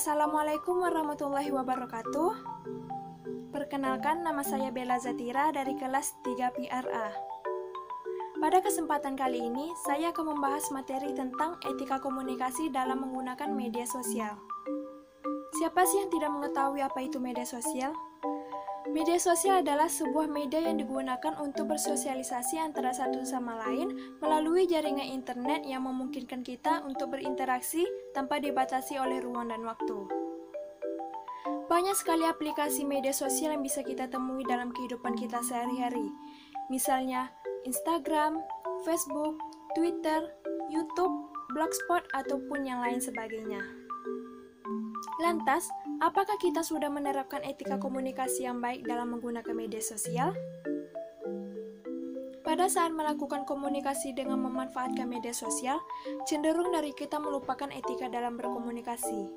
Assalamualaikum warahmatullahi wabarakatuh. Perkenalkan, nama saya Bella Zatira dari kelas 3 PRA. Pada kesempatan kali ini, saya akan membahas materi tentang etika komunikasi dalam menggunakan media sosial. Siapa sih yang tidak mengetahui apa itu media sosial? Media sosial adalah sebuah media yang digunakan untuk bersosialisasi antara satu sama lain melalui jaringan internet yang memungkinkan kita untuk berinteraksi tanpa dibatasi oleh ruang dan waktu. Banyak sekali aplikasi media sosial yang bisa kita temui dalam kehidupan kita sehari-hari. Misalnya Instagram, Facebook, Twitter, YouTube, Blogspot, ataupun yang lain sebagainya. Lantas, apakah kita sudah menerapkan etika komunikasi yang baik dalam menggunakan media sosial? Pada saat melakukan komunikasi dengan memanfaatkan media sosial, cenderung dari kita melupakan etika dalam berkomunikasi.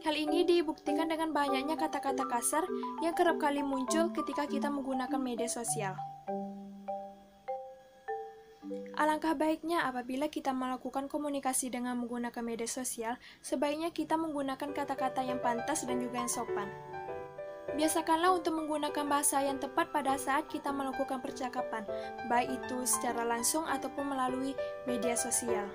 Hal ini dibuktikan dengan banyaknya kata-kata kasar yang kerap kali muncul ketika kita menggunakan media sosial. Alangkah baiknya apabila kita melakukan komunikasi dengan menggunakan media sosial, sebaiknya kita menggunakan kata-kata yang pantas dan juga yang sopan. Biasakanlah untuk menggunakan bahasa yang tepat pada saat kita melakukan percakapan, baik itu secara langsung ataupun melalui media sosial.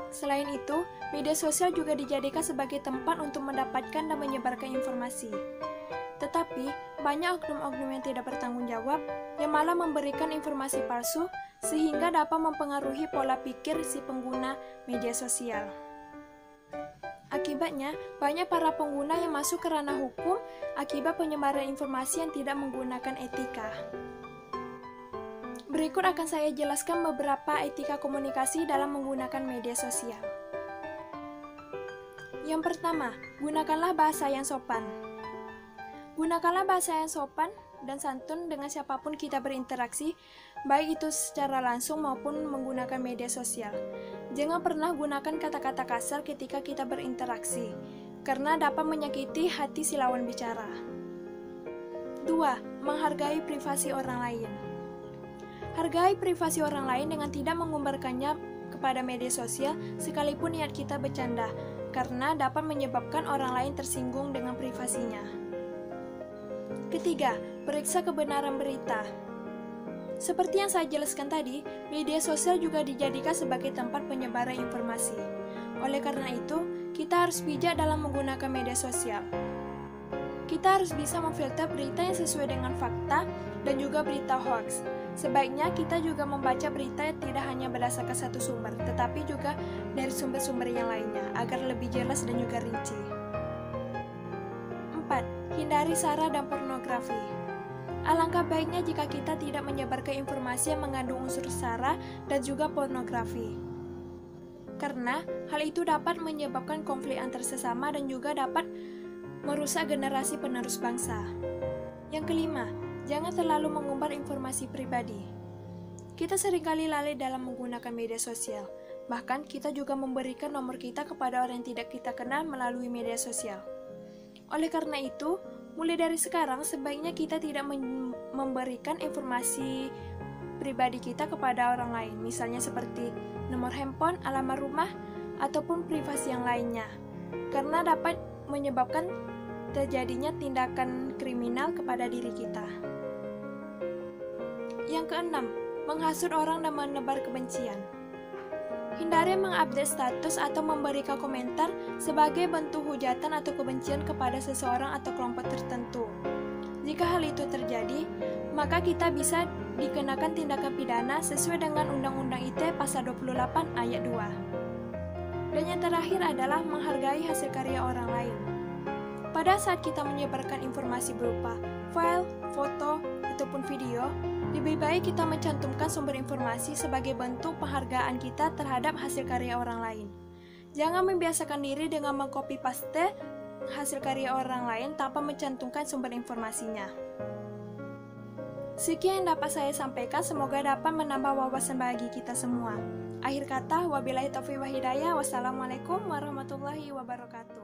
Selain itu, media sosial juga dijadikan sebagai tempat untuk mendapatkan dan menyebarkan informasi. Tetapi, banyak oknum-oknum yang tidak bertanggung jawab yang malah memberikan informasi palsu sehingga dapat mempengaruhi pola pikir si pengguna media sosial. Akibatnya, banyak para pengguna yang masuk ke ranah hukum akibat penyebaran informasi yang tidak menggunakan etika. Berikut akan saya jelaskan beberapa etika komunikasi dalam menggunakan media sosial. Yang pertama, gunakanlah bahasa yang sopan. Gunakanlah bahasa yang sopan dan santun dengan siapapun kita berinteraksi, baik itu secara langsung maupun menggunakan media sosial. Jangan pernah gunakan kata-kata kasar ketika kita berinteraksi, karena dapat menyakiti hati si lawan bicara. 2. Menghargai privasi orang lain. Hargai privasi orang lain dengan tidak mengumbarkannya kepada media sosial sekalipun niat kita bercanda, karena dapat menyebabkan orang lain tersinggung dengan privasinya. Ketiga, periksa kebenaran berita. Seperti yang saya jelaskan tadi, media sosial juga dijadikan sebagai tempat penyebaran informasi. Oleh karena itu, kita harus bijak dalam menggunakan media sosial. Kita harus bisa memfilter berita yang sesuai dengan fakta dan juga berita hoax. Sebaiknya kita juga membaca berita yang tidak hanya berdasarkan satu sumber, tetapi juga dari sumber-sumber yang lainnya, agar lebih jelas dan juga rinci. 4. Hindari sara dan pornografi. Alangkah baiknya jika kita tidak menyebarkan informasi yang mengandung unsur sara dan juga pornografi. Karena hal itu dapat menyebabkan konflik antar sesama dan juga dapat merusak generasi penerus bangsa. Yang kelima, jangan terlalu mengumbar informasi pribadi. Kita seringkali lalai dalam menggunakan media sosial. Bahkan kita juga memberikan nomor kita kepada orang yang tidak kita kenal melalui media sosial. Oleh karena itu, mulai dari sekarang sebaiknya kita tidak memberikan informasi pribadi kita kepada orang lain, misalnya seperti nomor handphone, alamat rumah, ataupun privasi yang lainnya, karena dapat menyebabkan terjadinya tindakan kriminal kepada diri kita. Yang keenam, menghasut orang dan menebar kebencian. Hindari mengupdate status atau memberikan komentar sebagai bentuk hujatan atau kebencian kepada seseorang atau kelompok tertentu. Jika hal itu terjadi, maka kita bisa dikenakan tindakan pidana sesuai dengan Undang-Undang ITE Pasal 28 Ayat 2. Dan yang terakhir adalah menghargai hasil karya orang lain. Pada saat kita menyebarkan informasi berupa file, foto, ataupun video, lebih baik kita mencantumkan sumber informasi sebagai bentuk penghargaan kita terhadap hasil karya orang lain. Jangan membiasakan diri dengan mengcopy paste hasil karya orang lain tanpa mencantumkan sumber informasinya. Sekian yang dapat saya sampaikan, semoga dapat menambah wawasan bagi kita semua. Akhir kata, wabillahi taufiq wal hidayah. Wassalamualaikum warahmatullahi wabarakatuh.